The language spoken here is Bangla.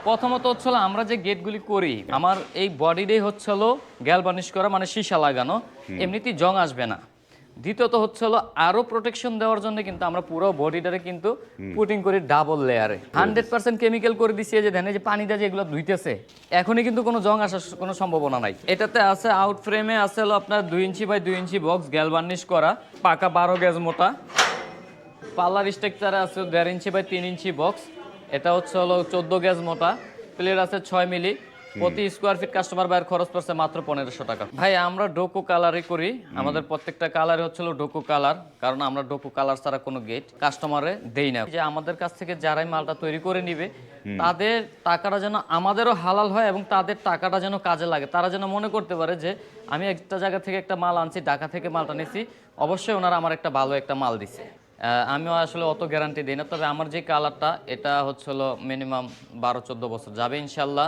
প্রথমত হচ্ছে আমরা যে গেটগুলি করি আমার এই বডিটাই হচ্ছে গ্যালভানিশ করা মানে সীসা লাগানো, এমনিতেই জং আসবে না। দ্বিতীয়ত হচ্ছে আরো প্রোটেকশন দেওয়ার জন্য কিন্তু আমরা পুরো বডিটারে কিন্তু পুটিং করি ডাবল লেয়ারে 100% কেমিক্যাল করে দিছি। এই যে ধ্যানে যে পানি দিয়ে যেগুলো ধুইতেছে এখনই কিন্তু কোনো জং আসার কোনো সম্ভাবনা নাই। এটাতে আছে আউট ফ্রেমে আছে আপনার 2 ইঞ্চি বাই 2 ইঞ্চি বক্স গ্যালভানিশ করা, পাকা 12 গেজ মোটা। পাল্লার স্ট্রাকচারে আছে 1.5 ইঞ্চি বাই 3 ইঞ্চি বক্স, এটা হচ্ছে 14 গেজ মোটা। প্লেট আছে 6 মিলি। প্রতি স্কোয়ার ফিট কাস্টমার বাইর খরচ পড়ছে মাত্র 1500 টাকা। ভাই আমরা ডোকো কালারই করি, আমাদের প্রত্যেকটা কালারই হচ্ছে ডোকো কালার, কারণ আমরা ডোকো কালার ছাড়া কোনো গেট কাস্টমারে দেই না। যে আমাদের কাছ থেকে যারাই মালটা তৈরি করে নিবে তাদের টাকাটা যেন আমাদেরও হালাল হয় এবং তাদের টাকাটা যেন কাজে লাগে, তারা যেন মনে করতে পারে যে আমি একটা জায়গা থেকে একটা মাল আনছি, ঢাকা থেকে মালটা নিছি, অবশ্যই ওনারা আমার একটা ভালো একটা মাল দিছে। আমিও আসলে অত গ্যারান্টি দিই না, তবে আমার যে কালারটা এটা হচ্ছে মিনিমাম 12-14 বছর যাবে ইনশাল্লাহ।